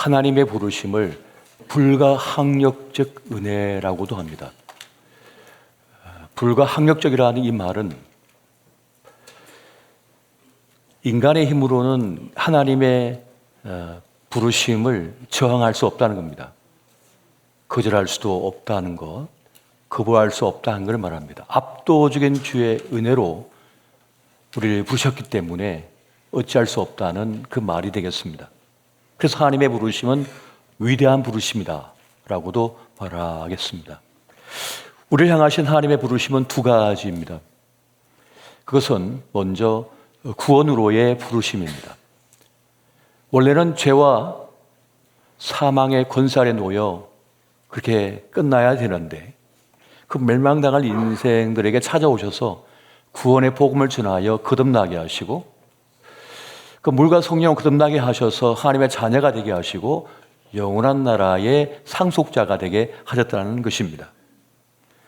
하나님의 부르심을 불가항력적 은혜라고도 합니다. 불가항력적이라는 이 말은 인간의 힘으로는 하나님의 부르심을 저항할 수 없다는 겁니다. 거절할 수도 없다는 것, 거부할 수 없다는 걸 말합니다. 압도적인 주의 은혜로 우리를 부르셨기 때문에 어찌할 수 없다는 그 말이 되겠습니다. 그래서 하나님의 부르심은 위대한 부르심이다 라고도 말하겠습니다. 우리를 향하신 하나님의 부르심은 두 가지입니다. 그것은 먼저 구원으로의 부르심입니다. 원래는 죄와 사망의 권세 아래 놓여 그렇게 끝나야 되는데 그 멸망당할 인생들에게 찾아오셔서 구원의 복음을 전하여 거듭나게 하시고 그 물과 성령을 거듭나게 하셔서 하나님의 자녀가 되게 하시고 영원한 나라의 상속자가 되게 하셨다는 것입니다.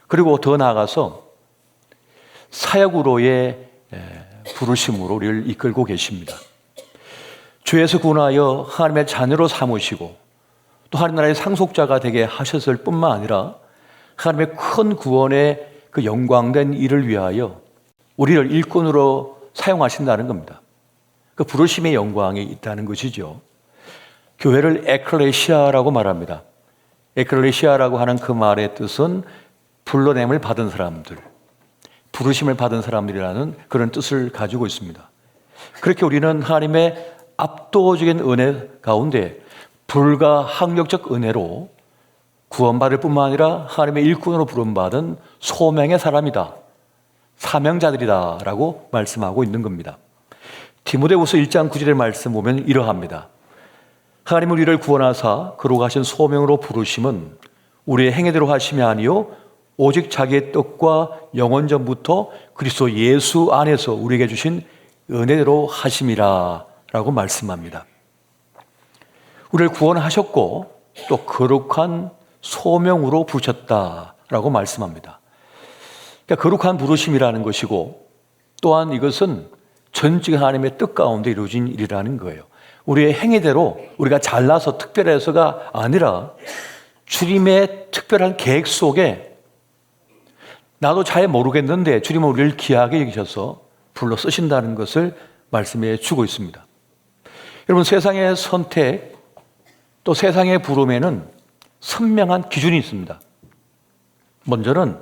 그리고 더 나아가서 사역으로의 부르심으로 우리를 이끌고 계십니다. 죄에서 구원하여 하나님의 자녀로 삼으시고 또 하나님 나라의 상속자가 되게 하셨을 뿐만 아니라 하나님의 큰 구원의 그 영광된 일을 위하여 우리를 일꾼으로 사용하신다는 겁니다. 그 부르심의 영광이 있다는 것이죠. 교회를 에클레시아라고 말합니다. 에클레시아라고 하는 그 말의 뜻은 불러냄을 받은 사람들, 부르심을 받은 사람들이라는 그런 뜻을 가지고 있습니다. 그렇게 우리는 하나님의 압도적인 은혜 가운데 불가항력적 은혜로 구원받을 뿐만 아니라 하나님의 일꾼으로 부름받은 소명의 사람이다, 사명자들이다 라고 말씀하고 있는 겁니다. 디모데후서 1장 9절의 말씀 보면 이러합니다. 하나님 우리를 구원하사 거룩하신 소명으로 부르심은 우리의 행위대로 하심이 아니요 오직 자기의 뜻과 영원 전부터 그리스도 예수 안에서 우리에게 주신 은혜대로 하심이라 라고 말씀합니다. 우리를 구원하셨고 또 거룩한 소명으로 부르셨다라고 말씀합니다. 그러니까 거룩한 부르심이라는 것이고 또한 이것은 전적인 하나님의 뜻 가운데 이루어진 일이라는 거예요. 우리의 행위대로 우리가 잘나서 특별해서가 아니라 주님의 특별한 계획 속에 나도 잘 모르겠는데 주님은 우리를 귀하게 여기셔서 불러 쓰신다는 것을 말씀해 주고 있습니다. 여러분, 세상의 선택 또 세상의 부름에는 선명한 기준이 있습니다. 먼저는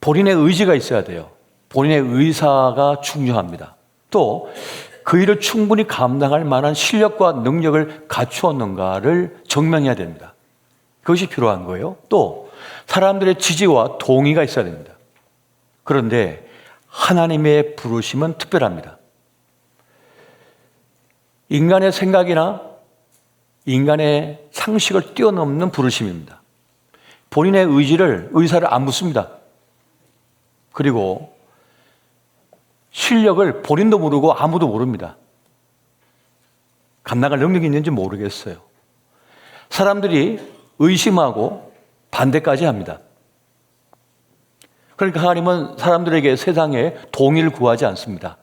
본인의 의지가 있어야 돼요. 본인의 의사가 중요합니다. 또 그 일을 충분히 감당할 만한 실력과 능력을 갖추었는가를 증명해야 됩니다. 그것이 필요한 거예요. 또 사람들의 지지와 동의가 있어야 됩니다. 그런데 하나님의 부르심은 특별합니다. 인간의 생각이나 인간의 상식을 뛰어넘는 부르심입니다. 본인의 의사를 안 묻습니다. 그리고 실력을 본인도 모르고 아무도 모릅니다. 감당할 능력이 있는지 모르겠어요. 사람들이 의심하고 반대까지 합니다. 그러니까 하나님은 사람들에게 세상에 동의를 구하지 않습니다.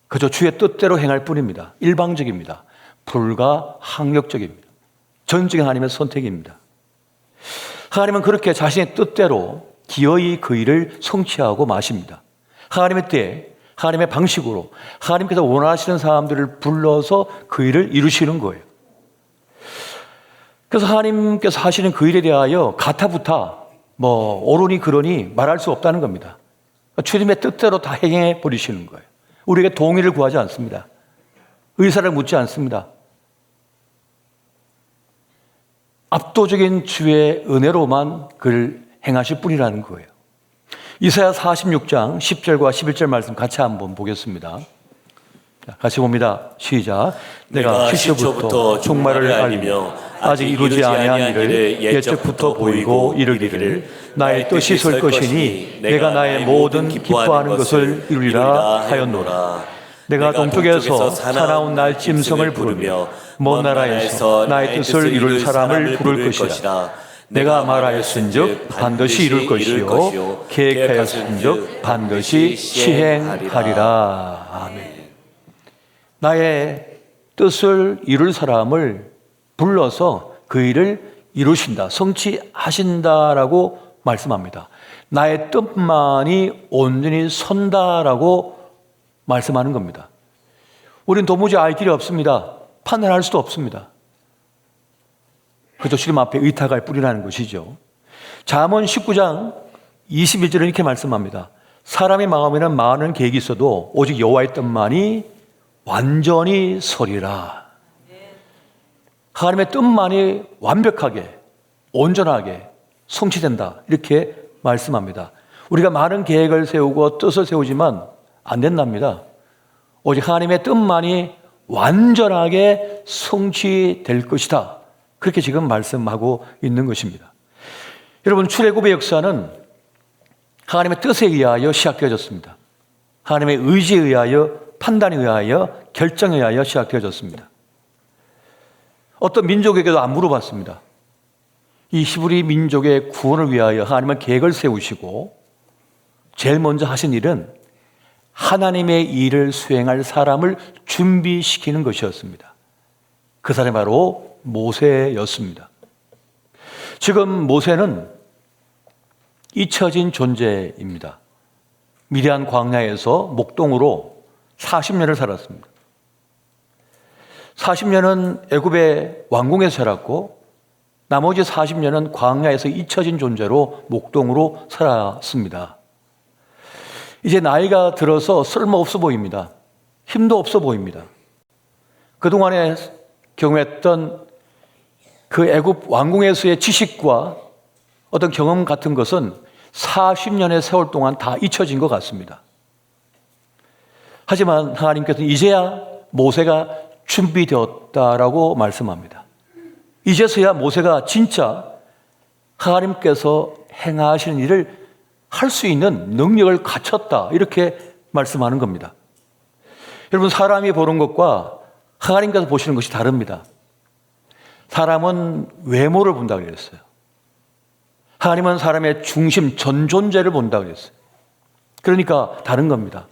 그저 주의 뜻대로 행할 뿐입니다. 일방적입니다. 불가항력적입니다. 전적인 하나님의 선택입니다. 하나님은 그렇게 자신의 뜻대로 기어이 그 일을 성취하고 마십니다. 하나님의 때에 하나님의 방식으로 하나님께서 원하시는 사람들을 불러서 그 일을 이루시는 거예요. 그래서 하나님께서 하시는 그 일에 대하여 가타부타 옳으니 그러니 말할 수 없다는 겁니다. 주님의 뜻대로 다 행해 버리시는 거예요. 우리에게 동의를 구하지 않습니다. 의사를 묻지 않습니다. 압도적인 주의 은혜로만 그를 행하실 뿐이라는 거예요. 이사야 46장 10절과 11절 말씀 같이 한번 보겠습니다. 같이 봅니다. 시작. 내가 시초부터 종말을 알리며 아직 이루지 아니한 일을 옛적부터 보이고 이르기를 나의 뜻이 설 것이니 내가 나의 모든 기뻐하는 것을 이루리라 하였노라. 내가 동쪽에서 사나운 날 짐승을 부르며 먼 나라에서 나의 뜻을 이룰 사람을 부를 것이라. 내가 말하였은즉 반드시 이룰 것이요 계획하였은즉 반드시 시행하리라. 아멘. 나의 뜻을 이룰 사람을 불러서 그 일을 이루신다, 성취하신다라고 말씀합니다. 나의 뜻만이 온전히 선다라고 말씀하는 겁니다. 우리는 도무지 알 길이 없습니다. 판단할 수도 없습니다. 그저 주님 앞에 의탁할 뿐이라는 것이죠. 잠언 19장 21절은 이렇게 말씀합니다. 사람의 마음에는 많은 계획이 있어도 오직 여호와의 뜻만이 완전히 서리라. 하나님의 뜻만이 완벽하게, 온전하게 성취된다, 이렇게 말씀합니다. 우리가 많은 계획을 세우고 뜻을 세우지만 안 된답니다. 오직 하나님의 뜻만이 완전하게 성취될 것이다, 그렇게 지금 말씀하고 있는 것입니다. 여러분, 출애굽의 역사는 하나님의 뜻에 의하여 시작되어졌습니다. 하나님의 의지에 의하여, 판단에 의하여, 결정에 의하여 시작되어졌습니다. 어떤 민족에게도 안 물어봤습니다. 이 히브리 민족의 구원을 위하여 하나님은 계획을 세우시고 제일 먼저 하신 일은 하나님의 일을 수행할 사람을 준비시키는 것이었습니다. 그 사람이 바로 모세였습니다. 지금 모세는 잊혀진 존재입니다. 미디안 광야에서 목동으로 40년을 살았습니다. 40년은 애굽의 왕궁에서 살았고 나머지 40년은 광야에서 잊혀진 존재로 목동으로 살았습니다. 이제 나이가 들어서 쓸모없어 보입니다. 힘도 없어 보입니다. 그동안에 경험했던 그 애굽 왕궁에서의 지식과 어떤 경험 같은 것은 40년의 세월 동안 다 잊혀진 것 같습니다. 하지만 하나님께서는 이제야 모세가 준비되었다라고 말씀합니다. 이제서야 모세가 진짜 하나님께서 행하시는 일을 할 수 있는 능력을 갖췄다, 이렇게 말씀하는 겁니다. 여러분, 사람이 보는 것과 하나님께서 보시는 것이 다릅니다. 사람은 외모를 본다고 그랬어요. 하나님은 사람의 중심, 전 존재를 본다고 그랬어요. 그러니까 다른 겁니다.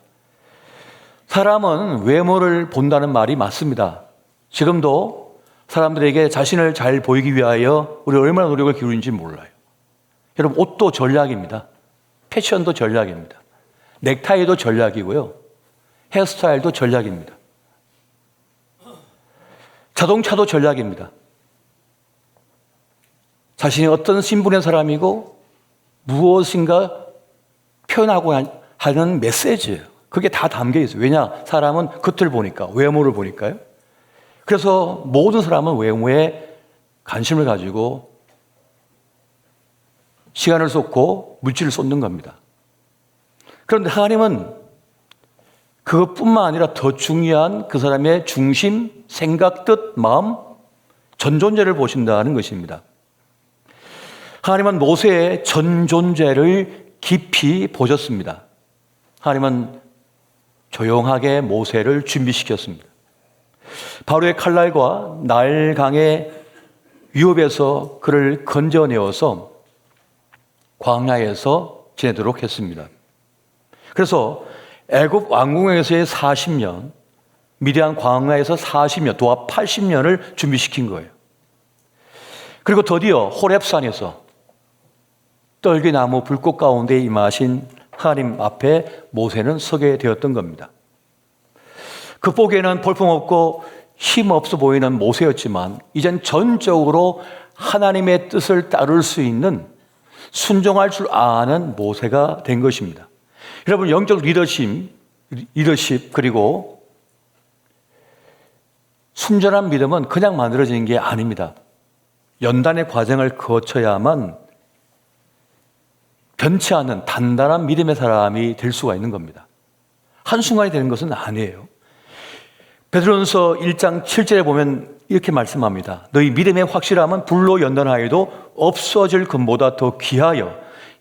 사람은 외모를 본다는 말이 맞습니다. 지금도 사람들에게 자신을 잘 보이기 위하여 우리 얼마나 노력을 기울이는지 몰라요. 여러분, 옷도 전략입니다. 패션도 전략입니다. 넥타이도 전략이고요. 헤어스타일도 전략입니다. 자동차도 전략입니다. 자신이 어떤 신분의 사람이고 무엇인가 표현하고 하는 메시지예요. 그게 다 담겨 있어요. 왜냐? 사람은 겉을 보니까, 외모를 보니까요. 그래서 모든 사람은 외모에 관심을 가지고 시간을 쏟고 물질을 쏟는 겁니다. 그런데 하나님은 그것뿐만 아니라 더 중요한 그 사람의 중심, 생각, 뜻, 마음, 전 존재를 보신다는 것입니다. 하나님은 모세의 전 존재를 깊이 보셨습니다. 하나님은 조용하게 모세를 준비시켰습니다. 바로의 칼날과 나일강의 위협에서 그를 건져내어서 광야에서 지내도록 했습니다. 그래서 애굽 왕궁에서의 40년, 미디안 광야에서 40년, 도합 80년을 준비시킨 거예요. 그리고 드디어 호렙산에서 떨기나무 불꽃 가운데 임하신 하나님 앞에 모세는 서게 되었던 겁니다. 겉보기에는 볼품없고 힘없어 보이는 모세였지만 이젠 전적으로 하나님의 뜻을 따를 수 있는, 순종할 줄 아는 모세가 된 것입니다. 여러분, 영적 리더십 그리고 순전한 믿음은 그냥 만들어지는 게 아닙니다. 연단의 과정을 거쳐야만 변치 않는 단단한 믿음의 사람이 될 수가 있는 겁니다. 한순간에 되는 것은 아니에요. 베드로전서 1장 7절에 보면 이렇게 말씀합니다. 너희 믿음의 확실함은 불로 연단하여도 없어질 금보다 더 귀하여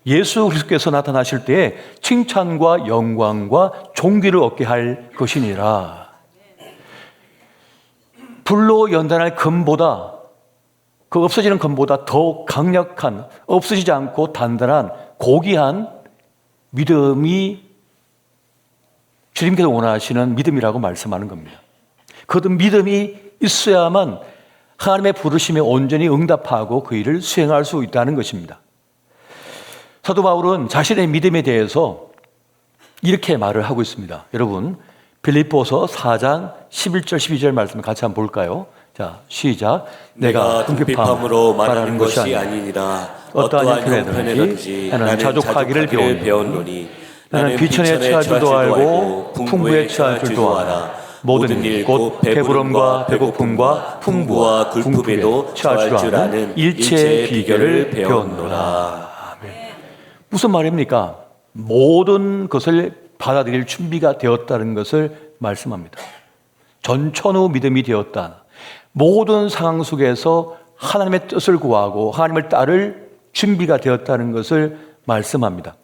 예수 그리스도께서 나타나실 때에 칭찬과 영광과 존귀를 얻게 할 것이니라. 불로 연단할 금보다, 그 없어지는 금보다 더 강력한, 없어지지 않고 단단한 고귀한 믿음이 주님께서 원하시는 믿음이라고 말씀하는 겁니다. 그 믿음이 있어야만 하나님의 부르심에 온전히 응답하고 그 일을 수행할 수 있다는 것입니다. 사도 바울은 자신의 믿음에 대해서 이렇게 말을 하고 있습니다. 여러분, 빌립보서 4장 11절 12절 말씀을 같이 한번 볼까요? 자, 시작. 내가 궁핍함으로 말하는 것이 아니니라. 어떠한 형편에든지 나는 자족하기를 배웠노니 나는 비천에 처할 줄도 알고 풍부에 처할 줄도 알아. 모든 일 곧 배부름과 배고픔과 풍부와 굴품에도 처할 줄 아는 일체의 비결을 배웠노라. 무슨 말입니까? 모든 것을 받아들일 준비가 되었다는 것을 말씀합니다. 전천후 믿음이 되었다. 모든 상황 속에서 하나님의 뜻을 구하고 하나님을 따를 준비가 되었다는 것을 말씀합니다.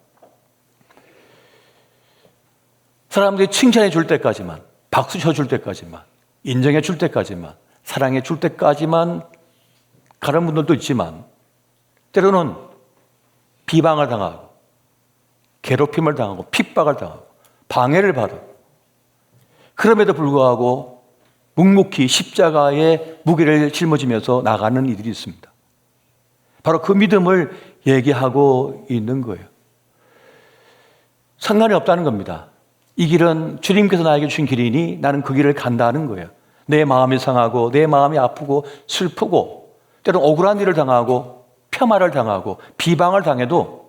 사람들이 칭찬해 줄 때까지만, 박수 쳐줄 때까지만, 인정해 줄 때까지만, 사랑해 줄 때까지만 가는 분들도 있지만 때로는 비방을 당하고 괴롭힘을 당하고 핍박을 당하고 방해를 받아 그럼에도 불구하고 묵묵히 십자가의 무게를 짊어지면서 나가는 이들이 있습니다. 바로 그 믿음을 얘기하고 있는 거예요. 상관이 없다는 겁니다. 이 길은 주님께서 나에게 주신 길이니 나는 그 길을 간다는 거예요. 내 마음이 상하고 내 마음이 아프고 슬프고 때로는 억울한 일을 당하고 폄하를 당하고 비방을 당해도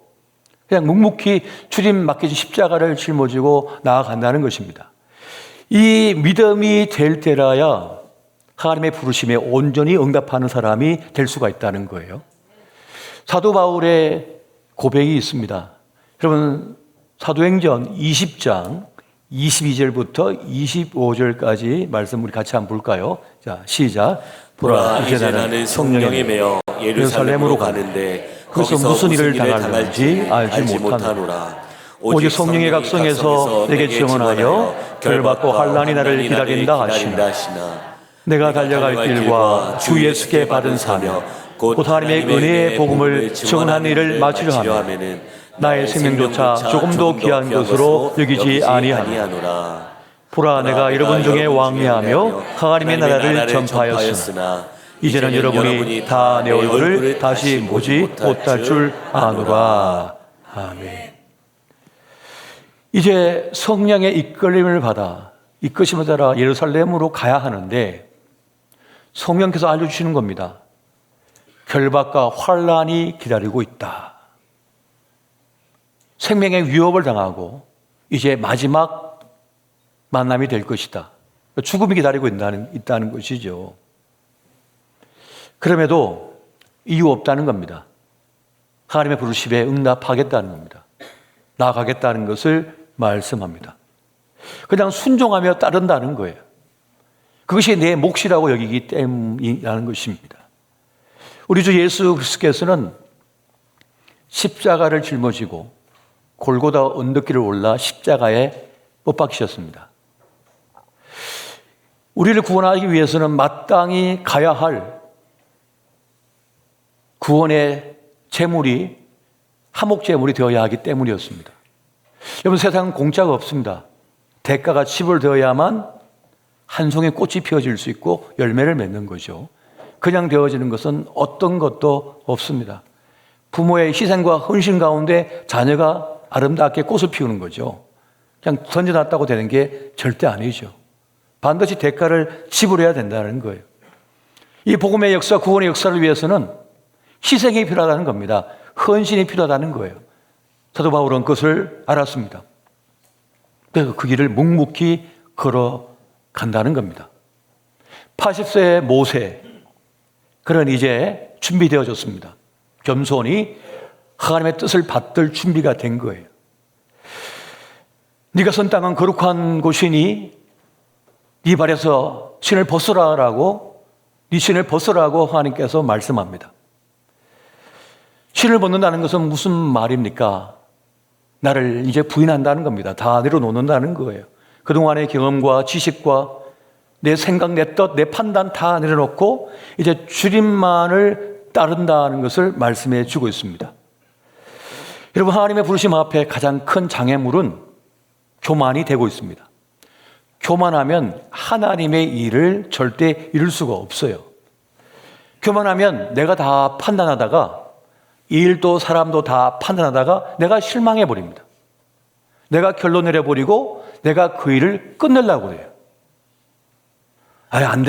그냥 묵묵히 주님 맡겨진 십자가를 짊어지고 나아간다는 것입니다. 이 믿음이 될 때라야 하나님의 부르심에 온전히 응답하는 사람이 될 수가 있다는 거예요. 사도 바울의 고백이 있습니다. 여러분, 사도행전 20장 22절부터 25절까지 말씀 우리 같이 한번 볼까요? 자, 시작. 보라, 이제 나는 성령에 매여 예루살렘으로 가는데 거기서 무슨 일을 당할지 알지 못하노라. 오직 성령의 각성에서 내게 증언하여 결받고 환난이 나를 기다린다 하시나 내가 달려갈 길과 주 예수께 받은 사명 곧 하나님의 은혜의 복음을 증언한 일을 마치려 하면 나의 생명조차 조금도 귀한 것으로 여기지 아니하노라. 보라, 내가 여러분 중에 왕래하며 하나님의 나라를 전파하였으나 이제는 여러분이 다 내 얼굴을 다시 보지 못할 줄 아노라. 아멘. 이제 성령의 이끌림을 받아 이끄심을 따라 예루살렘으로 가야 하는데 성령께서 알려주시는 겁니다. 결박과 환난이 기다리고 있다. 생명의 위협을 당하고 이제 마지막 만남이 될 것이다. 죽음이 기다리고 있다는 것이죠. 그럼에도 이유 없다는 겁니다. 하나님의 부르심에 응답하겠다는 겁니다. 나아가겠다는 것을 말씀합니다. 그냥 순종하며 따른다는 거예요. 그것이 내 몫이라고 여기기 때문이라는 것입니다. 우리 주 예수 그리스도께서는 십자가를 짊어지고 골고다 언덕길을 올라 십자가에 못 박히셨습니다. 우리를 구원하기 위해서는 마땅히 가야 할 구원의 제물이 화목제물이 되어야 하기 때문이었습니다. 여러분, 세상은 공짜가 없습니다. 대가가 지불되어야만 한 송이 꽃이 피어질 수 있고 열매를 맺는 거죠. 그냥 되어지는 것은 어떤 것도 없습니다. 부모의 희생과 헌신 가운데 자녀가 아름답게 꽃을 피우는 거죠. 그냥 던져놨다고 되는 게 절대 아니죠. 반드시 대가를 지불해야 된다는 거예요. 이 복음의 역사, 구원의 역사를 위해서는 희생이 필요하다는 겁니다. 헌신이 필요하다는 거예요. 사도 바울은 그것을 알았습니다. 그래서 그 길을 묵묵히 걸어간다는 겁니다. 80세의 모세, 그는 이제 준비되어졌습니다. 겸손히 하나님의 뜻을 받들 준비가 된 거예요. 네가 선 땅은 거룩한 곳이니 네 발에서 신을 벗으라라고, 네 신을 벗으라고 하나님께서 말씀합니다. 신을 벗는다는 것은 무슨 말입니까? 나를 이제 부인한다는 겁니다. 다 내려놓는다는 거예요. 그동안의 경험과 지식과 내 생각, 내 뜻, 내 판단 다 내려놓고 이제 주님만을 따른다는 것을 말씀해 주고 있습니다. 여러분, 하나님의 부르심 앞에 가장 큰 장애물은 교만이 되고 있습니다. 교만하면 하나님의 일을 절대 이룰 수가 없어요. 교만하면 내가 다 판단하다가 일도 사람도 다 판단하다가 내가 실망해 버립니다. 내가 결론 내려버리고 내가 그 일을 끝내려고 해요. 안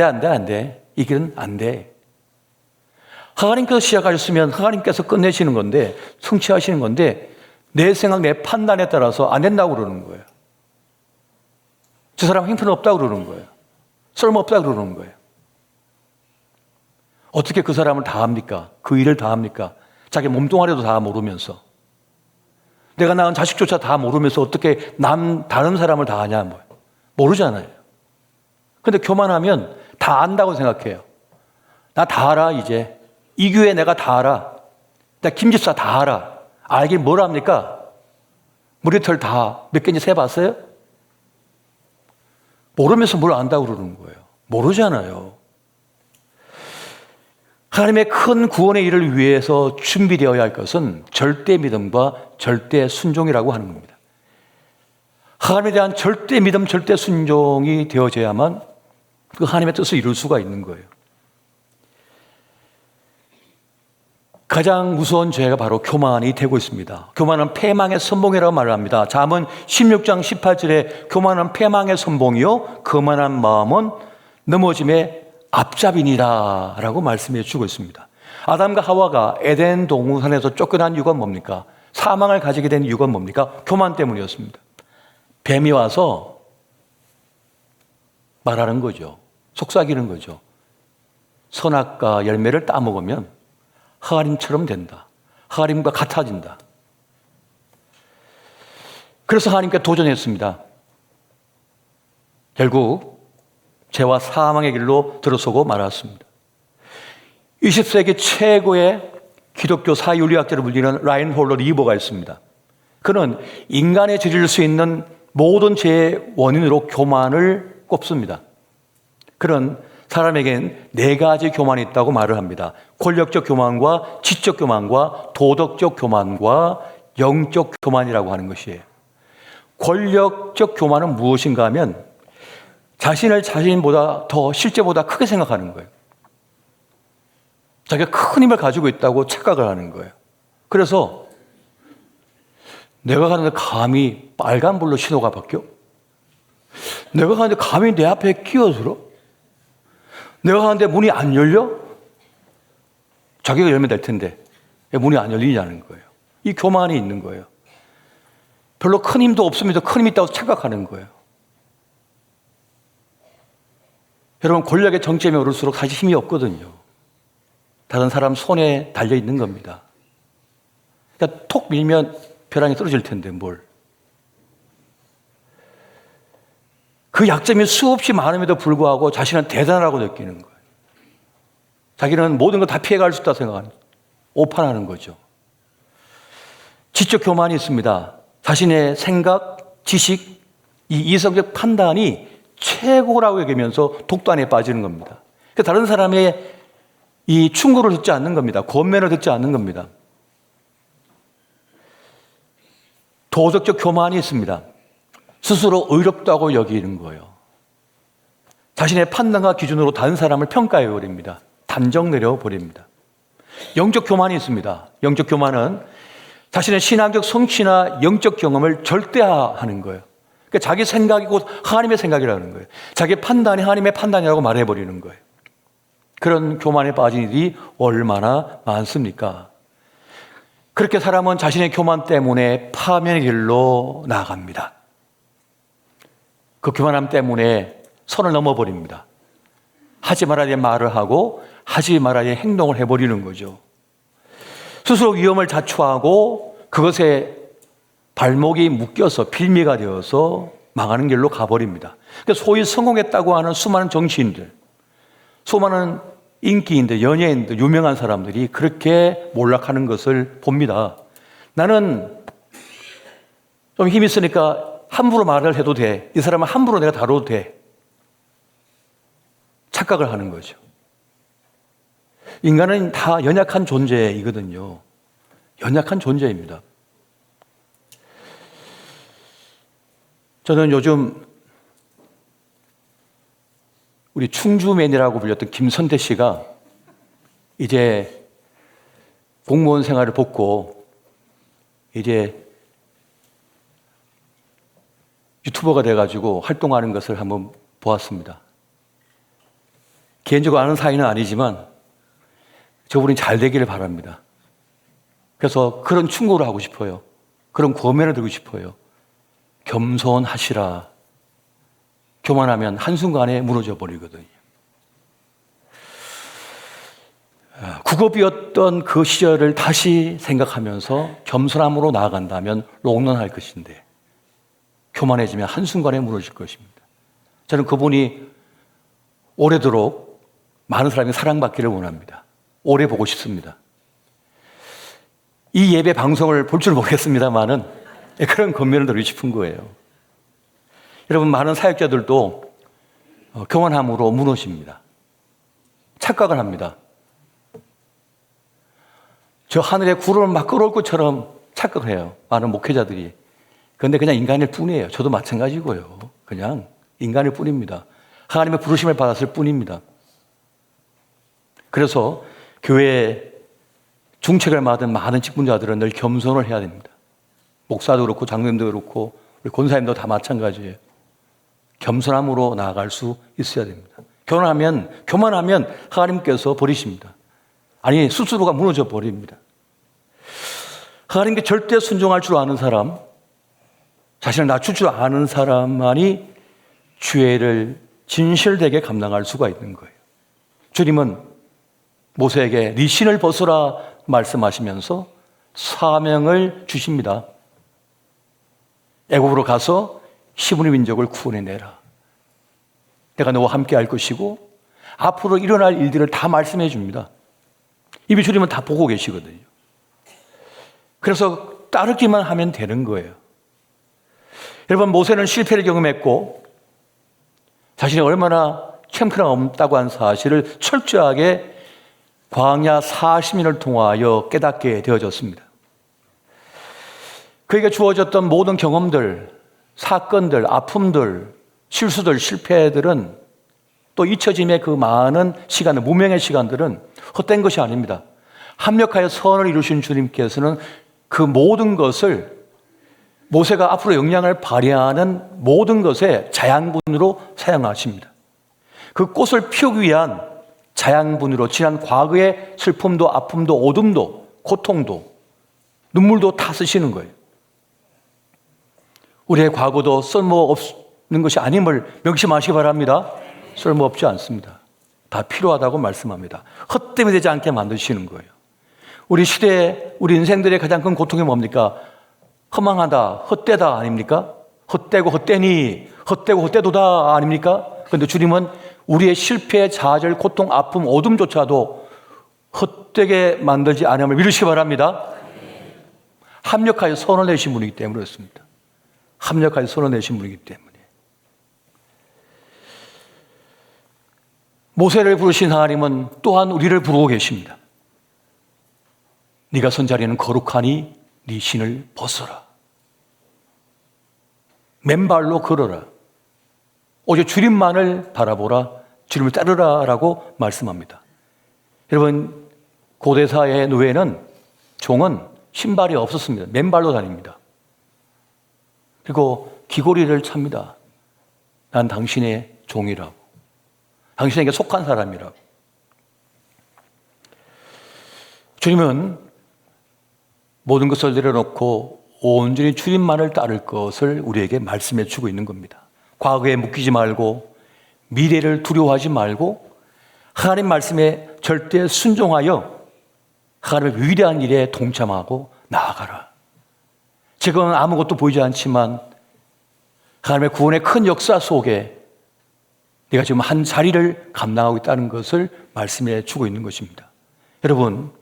돼. 이 길은 안 돼. 하나님께서 시작하셨으면 하나님께서 끝내시는 건데, 성취하시는 건데, 내 생각, 내 판단에 따라서 안 된다고 그러는 거예요. 저 사람 형편없다고 그러는 거예요. 쓸모없다고 그러는 거예요. 어떻게 그 사람을 다 합니까? 그 일을 다 합니까? 자기 몸뚱아리도 다 모르면서. 내가 낳은 자식조차 다 모르면서 어떻게 다른 사람을 다 하냐, 모르잖아요. 근데 교만하면 다 안다고 생각해요. 나 다 알아, 이제. 이 교회 내가 다 알아. 나 김집사 다 알아. 알긴 뭘 합니까? 머리털 다 몇 개인지 세봤어요? 모르면서 뭘 안다고 그러는 거예요. 모르잖아요. 하나님의 큰 구원의 일을 위해서 준비되어야 할 것은 절대 믿음과 절대 순종이라고 하는 겁니다. 하나님에 대한 절대 믿음, 절대 순종이 되어져야만 그 하나님의 뜻을 이룰 수가 있는 거예요. 가장 무서운 죄가 바로 교만이 되고 있습니다. 교만은 패망의 선봉이라고 말을 합니다. 잠언 16장 18절에 교만은 패망의 선봉이요 거만한 마음은 넘어짐의 앞잡이니라 라고 말씀해 주고 있습니다. 아담과 하와가 에덴 동산에서 쫓겨난 이유가 뭡니까? 사망을 가지게 된 이유가 뭡니까? 교만 때문이었습니다. 뱀이 와서 말하는 거죠. 속삭이는 거죠. 선악과 열매를 따먹으면 하나님처럼 된다. 하나님과 같아진다. 그래서 하나님께 도전했습니다. 결국 죄와 사망의 길로 들어서고 말았습니다. 20세기 최고의 기독교 사회윤리학자로 불리는 라인홀러 리버가 있습니다. 그는 인간에 저질 수 있는 모든 죄의 원인으로 교만을 꼽습니다. 그는 사람에겐 네 가지 교만이 있다고 말을 합니다. 권력적 교만과 지적 교만과 도덕적 교만과 영적 교만이라고 하는 것이에요. 권력적 교만은 무엇인가 하면 자신을 자신보다 더 실제보다 크게 생각하는 거예요. 자기가 큰 힘을 가지고 있다고 착각을 하는 거예요. 그래서 내가 가는데 감히 빨간불로 신호가 바뀌어? 내가 가는데 감히 내 앞에 끼어들어? 내가 가는데 문이 안 열려? 자기가 열면 될 텐데 왜 문이 안 열리냐는 거예요. 이 교만이 있는 거예요. 별로 큰 힘도 없습니다. 큰 힘이 있다고 착각하는 거예요. 여러분, 권력의 정점에 오를수록 사실 힘이 없거든요. 다른 사람 손에 달려있는 겁니다. 그러니까 톡 밀면 벼랑이 떨어질 텐데 뭘. 그 약점이 수없이 많음에도 불구하고 자신은 대단하다고 느끼는 거예요. 자기는 모든 걸 다 피해갈 수 있다고 생각하는 거예요. 오판하는 거죠. 지적 교만이 있습니다. 자신의 생각, 지식, 이 이성적 판단이 최고라고 여기면서 독단에 빠지는 겁니다. 그러니까 다른 사람의 이 충고를 듣지 않는 겁니다. 권면을 듣지 않는 겁니다. 도덕적 교만이 있습니다. 스스로 의롭다고 여기는 거예요. 자신의 판단과 기준으로 다른 사람을 평가해 버립니다. 단정 내려 버립니다. 영적 교만이 있습니다. 영적 교만은 자신의 신앙적 성취나 영적 경험을 절대화하는 거예요. 그러니까 자기 생각이고 하나님의 생각이라는 거예요. 자기 판단이 하나님의 판단이라고 말해버리는 거예요. 그런 교만에 빠진 일이 얼마나 많습니까? 그렇게 사람은 자신의 교만 때문에 파멸의 길로 나아갑니다. 그 교만함 때문에 선을 넘어버립니다. 하지 말아야 될 말을 하고 하지 말아야 될 행동을 해버리는 거죠. 스스로 위험을 자초하고 그것에 발목이 묶여서 빌미가 되어서 망하는 길로 가버립니다. 그러니까 소위 성공했다고 하는 수많은 정치인들, 수많은 인기인들, 연예인들, 유명한 사람들이 그렇게 몰락하는 것을 봅니다. 나는 좀 힘이 있으니까 함부로 말을 해도 돼. 이 사람은 함부로 내가 다뤄도 돼. 착각을 하는 거죠. 인간은 다 연약한 존재이거든요. 연약한 존재입니다. 저는 요즘 우리 충주맨이라고 불렸던 김선태 씨가 이제 공무원 생활을 벗고 이제 유튜버가 돼가지고 활동하는 것을 한번 보았습니다. 개인적으로 아는 사이는 아니지만 저분이 잘 되기를 바랍니다. 그래서 그런 충고를 하고 싶어요. 그런 권면을 드리고 싶어요. 겸손하시라. 교만하면 한순간에 무너져 버리거든요. 국업이었던 그 시절을 다시 생각하면서 겸손함으로 나아간다면 롱런할 것인데 교만해지면 한순간에 무너질 것입니다. 저는 그분이 오래도록 많은 사람이 사랑받기를 원합니다. 오래 보고 싶습니다. 이 예배 방송을 볼 줄 모르겠습니다만은 그런 권면을 드리고 싶은 거예요. 여러분, 많은 사역자들도 교만함으로 무너집니다. 착각을 합니다. 저 하늘에 구름을 막 끌어올 것처럼 착각을 해요. 많은 목회자들이. 그런데 그냥 인간일 뿐이에요. 저도 마찬가지고요. 그냥 인간일 뿐입니다. 하나님의 부르심을 받았을 뿐입니다. 그래서 교회에 중책을 맡은 많은 직분자들은 늘 겸손을 해야 됩니다. 목사도 그렇고 장로님도 그렇고 우리 권사님도 다 마찬가지예요. 겸손함으로 나아갈 수 있어야 됩니다. 교만하면 하나님께서 버리십니다. 아니, 스스로가 무너져 버립니다. 하나님께 절대 순종할 줄 아는 사람, 자신을 낮출 줄 아는 사람만이 죄를 진실되게 감당할 수가 있는 거예요. 주님은 모세에게 네 신을 벗어라 말씀하시면서 사명을 주십니다. 애국으로 가서 히브리 민족을 구원해내라. 내가 너와 함께 할 것이고 앞으로 일어날 일들을 다 말씀해 줍니다. 이미 주님은 다 보고 계시거든요. 그래서 따르기만 하면 되는 거예요. 여러분, 모세는 실패를 경험했고 자신이 얼마나 형편없다고 한 사실을 철저하게 광야 40년을 통하여 깨닫게 되어졌습니다. 그에게 주어졌던 모든 경험들, 사건들, 아픔들, 실수들, 실패들은 또 잊혀짐의 그 많은 시간들, 무명의 시간들은 헛된 것이 아닙니다. 합력하여 선을 이루신 주님께서는 그 모든 것을 모세가 앞으로 영향을 발휘하는 모든 것에 자양분으로 사용하십니다. 그 꽃을 피우기 위한 자양분으로 지난 과거의 슬픔도 아픔도 어둠도 고통도 눈물도 다 쓰시는 거예요. 우리의 과거도 쓸모없는 것이 아님을 명심하시기 바랍니다. 쓸모없지 않습니다. 다 필요하다고 말씀합니다. 헛됨이 되지 않게 만드시는 거예요. 우리 시대에 우리 인생들의 가장 큰 고통이 뭡니까? 허망하다, 헛되다 아닙니까? 헛되고 헛되니, 헛되고 헛되도다 아닙니까? 그런데 주님은 우리의 실패, 좌절, 고통, 아픔, 어둠조차도 헛되게 만들지 않음을 믿으시기 바랍니다. 합력하여 선을 내신 분이기 때문에 그렇습니다. 합력하여 선을 내신 분이기 때문에. 모세를 부르신 하나님은 또한 우리를 부르고 계십니다. 네가 선 자리는 거룩하니 네 신을 벗어라. 맨발로 걸어라. 오직 주님만을 바라보라. 주님을 따르라라고 말씀합니다. 여러분, 고대사의 노예는 종은 신발이 없었습니다. 맨발로 다닙니다. 그리고 귀고리를 찹니다. 난 당신의 종이라고. 당신에게 속한 사람이라고. 주님은 모든 것을 내려놓고 온전히 주님만을 따를 것을 우리에게 말씀해 주고 있는 겁니다. 과거에 묶이지 말고 미래를 두려워하지 말고 하나님 말씀에 절대 순종하여 하나님의 위대한 일에 동참하고 나아가라. 지금은 아무것도 보이지 않지만 하나님의 구원의 큰 역사 속에 내가 지금 한 자리를 감당하고 있다는 것을 말씀해 주고 있는 것입니다. 여러분,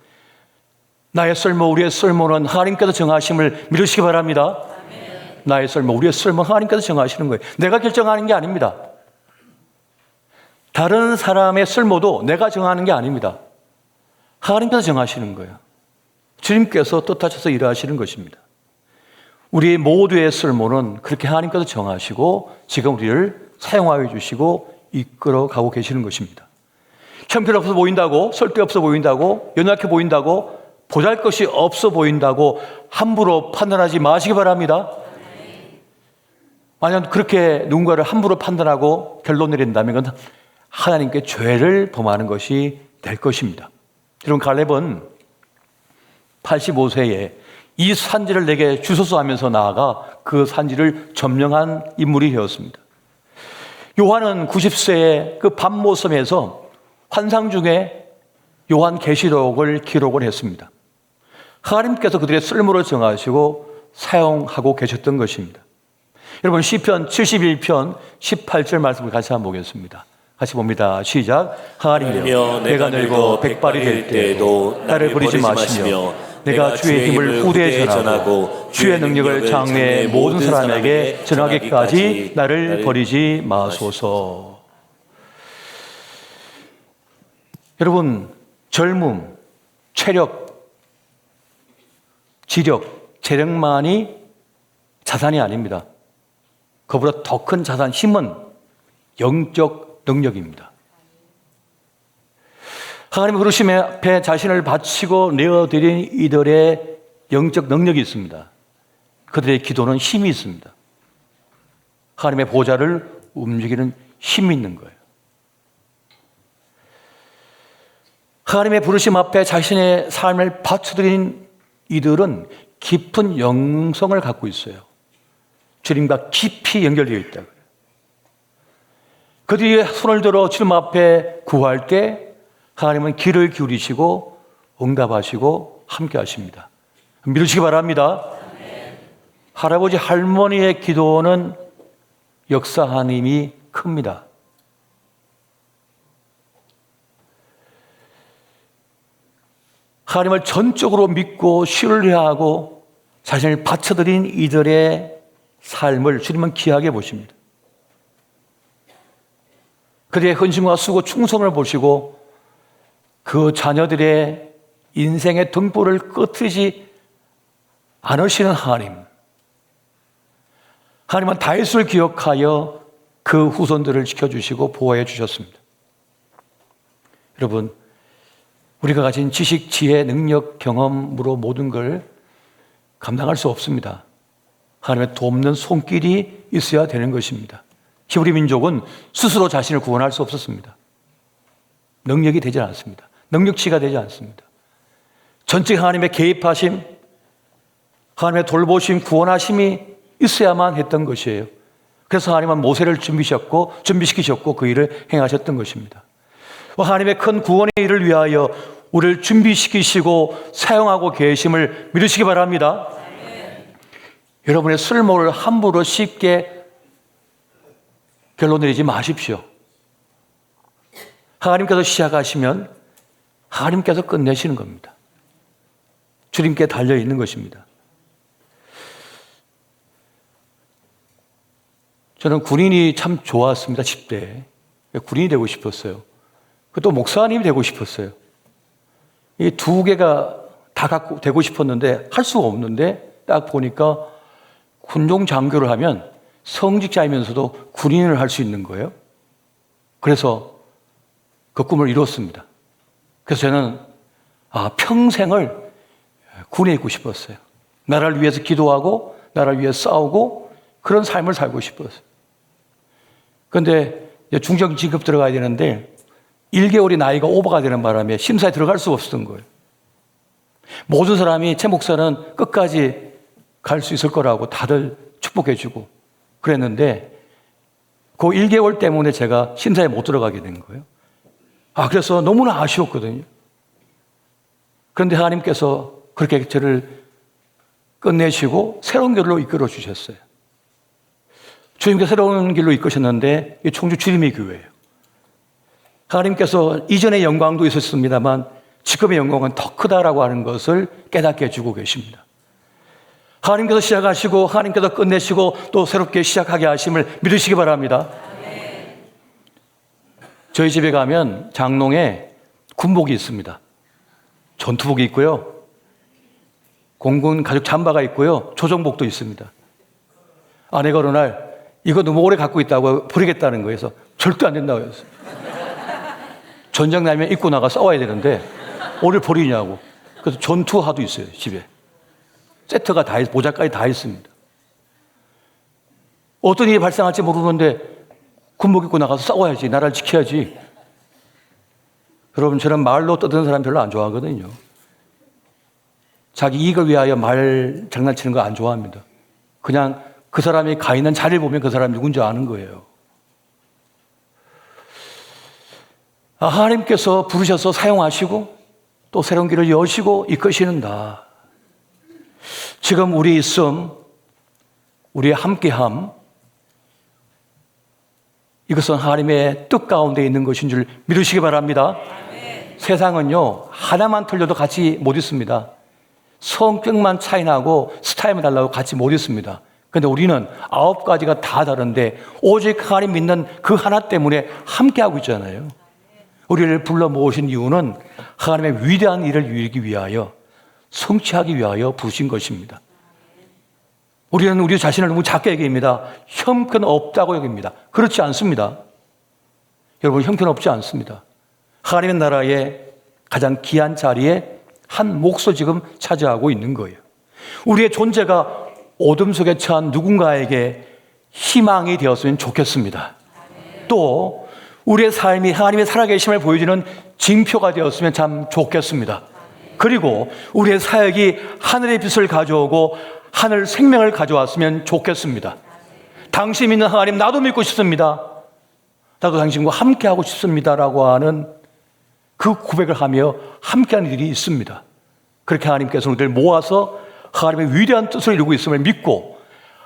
나의 쓸모, 우리의 쓸모는 하나님께서 정하심을 믿으시기 바랍니다. 아멘. 나의 쓸모, 우리의 쓸모 하나님께서 정하시는 거예요. 내가 결정하는 게 아닙니다. 다른 사람의 쓸모도 내가 정하는 게 아닙니다. 하나님께서 정하시는 거예요. 주님께서 뜻하셔서 일하시는 것입니다. 우리 모두의 쓸모는 그렇게 하나님께서 정하시고 지금 우리를 사용하여 주시고 이끌어 가고 계시는 것입니다. 형편없어 보인다고, 쓸데없어 보인다고, 연약해 보인다고, 보잘것이 없어 보인다고 함부로 판단하지 마시기 바랍니다. 만약 그렇게 누군가를 함부로 판단하고 결론 내린다면 그건 하나님께 죄를 범하는 것이 될 것입니다. 여러분, 갈렙은 85세에 이 산지를 내게 주소서 하면서 나아가 그 산지를 점령한 인물이 되었습니다. 요한은 90세에 그 밤모섬에서 환상 중에 요한 계시록을 기록을 했습니다. 하나님께서 그들의 쓸모를 정하시고 사용하고 계셨던 것입니다. 여러분, 시편 71편 18절 말씀을 같이 한번 보겠습니다. 같이 봅니다. 시작. 하나님이여, 내가 늙어 백발이 될 때에도 나를 버리지 마시며 내가 주의 힘을 후대에 전하고 주의 능력을 장래의 모든 사람에게 전하기까지 나를 버리지 마소서. 여러분, 젊음, 체력, 지력, 재력만이 자산이 아닙니다. 그보다 더 큰 자산, 힘은 영적 능력입니다. 하나님 부르심 앞에 자신을 바치고 내어드린 이들의 영적 능력이 있습니다. 그들의 기도는 힘이 있습니다. 하나님의 보좌를 움직이는 힘이 있는 거예요. 하나님의 부르심 앞에 자신의 삶을 바쳐드린 이들은 깊은 영성을 갖고 있어요. 주님과 깊이 연결되어 있다고요. 그들이 손을 들어 주님 앞에 구할 때 하나님은 귀를 기울이시고 응답하시고 함께 하십니다. 믿으시기 바랍니다. 할아버지 할머니의 기도는 역사하는 힘이 큽니다. 하나님을 전적으로 믿고 신뢰하고 자신을 바쳐드린 이들의 삶을 주님은 귀하게 보십니다. 그들의 헌신과 수고 충성을 보시고 그 자녀들의 인생의 등불을 끄트리지 않으시는 하나님. 하나님은 다윗을 기억하여 그 후손들을 지켜주시고 보호해 주셨습니다. 여러분, 우리가 가진 지식, 지혜, 능력, 경험으로 모든 걸 감당할 수 없습니다. 하나님의 돕는 손길이 있어야 되는 것입니다. 히브리 민족은 스스로 자신을 구원할 수 없었습니다. 능력이 되지 않았습니다. 능력치가 되지 않습니다. 전적 하나님의 개입하심, 하나님의 돌보심, 구원하심이 있어야만 했던 것이에요. 그래서 하나님은 모세를 준비시키셨고 그 일을 행하셨던 것입니다. 하나님의 큰 구원의 일을 위하여 우리를 준비시키시고 사용하고 계심을 믿으시기 바랍니다. 여러분의 쓸모를 함부로 쉽게 결론 내리지 마십시오. 하나님께서 시작하시면 하나님께서 끝내시는 겁니다. 주님께 달려있는 것입니다. 저는 군인이 참 좋았습니다. 10대. 군인이 되고 싶었어요. 또 목사님이 되고 싶었어요. 이 두 개가 다 갖고 되고 싶었는데 할 수가 없는데 딱 보니까 군종 장교를 하면 성직자이면서도 군인을 할 수 있는 거예요. 그래서 그 꿈을 이뤘습니다. 그래서 저는 평생을 군에 있고 싶었어요. 나라를 위해서 기도하고 나라를 위해서 싸우고 그런 삶을 살고 싶었어요. 그런데 중정 진급 들어가야 되는데 1개월이 나이가 오버가 되는 바람에 심사에 들어갈 수 없었던 거예요. 모든 사람이 최 목사는 끝까지 갈 수 있을 거라고 다들 축복해 주고 그랬는데 그 1개월 때문에 제가 심사에 못 들어가게 된 거예요. 그래서 너무나 아쉬웠거든요. 그런데 하나님께서 그렇게 저를 끝내시고 새로운 길로 이끌어 주셨어요. 주님께서 새로운 길로 이끄셨는데 이 청주 주님의 교회예요. 하나님께서 이전의 영광도 있었습니다만 지금의 영광은 더 크다라고 하는 것을 깨닫게 해주고 계십니다. 하나님께서 시작하시고 하나님께서 끝내시고 또 새롭게 시작하게 하심을 믿으시기 바랍니다. 저희 집에 가면 장롱에 군복이 있습니다. 전투복이 있고요. 공군 가죽 잠바가 있고요. 조정복도 있습니다. 아내가 어느 날 이거 너무 오래 갖고 있다고 버리겠다는 거예요. 그래서 절대 안 된다고 했어요. 전쟁 나면 입고 나가 싸워야 되는데 어딜 버리냐고. 그래서 전투화도 있어요, 집에. 세트가 다 모자까지 다 있습니다. 어떤 일이 발생할지 모르는데 군복 입고 나가서 싸워야지. 나라를 지켜야지. 여러분, 저는 말로 떠드는 사람 별로 안 좋아하거든요. 자기 이익을 위하여 말 장난치는 거 안 좋아합니다. 그냥 그 사람이 가 있는 자리를 보면 그 사람이 누군지 아는 거예요. 하나님께서 부르셔서 사용하시고 또 새로운 길을 여시고 이끄시는다. 지금 우리 있음, 우리의 함께함, 이것은 하나님의 뜻 가운데 있는 것인 줄 믿으시기 바랍니다. 세상은요, 하나만 틀려도 같이 못 있습니다. 성격만 차이나고 스타일만 달라고 같이 못 있습니다. 그런데 우리는 9가지가 다 다른데 오직 하나님 믿는 그 하나 때문에 함께하고 있잖아요. 우리를 불러 모으신 이유는 하나님의 위대한 일을 이루기 위하여, 성취하기 위하여 부르신 것입니다. 우리는 우리 자신을 너무 작게 여깁니다. 형편없다고 여깁니다. 그렇지 않습니다. 여러분, 형편없지 않습니다. 하나님의 나라의 가장 귀한 자리에 한 몫을 지금 차지하고 있는 거예요. 우리의 존재가 어둠 속에 처한 누군가에게 희망이 되었으면 좋겠습니다. 또 우리의 삶이 하나님의 살아계심을 보여주는 징표가 되었으면 참 좋겠습니다. 그리고 우리의 사역이 하늘의 빛을 가져오고 하늘 생명을 가져왔으면 좋겠습니다. 당신 믿는 하나님, 나도 믿고 싶습니다. 나도 당신과 함께하고 싶습니다라고 하는 그 고백을 하며 함께하는 일이 있습니다. 그렇게 하나님께서 우리를 모아서 하나님의 위대한 뜻을 이루고 있음을 믿고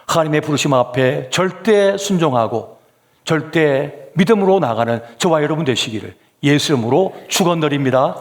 하나님의 부르심 앞에 절대 순종하고 절대 믿음으로 나가는 저와 여러분 되시기를 예수 이름으로 축원드립니다.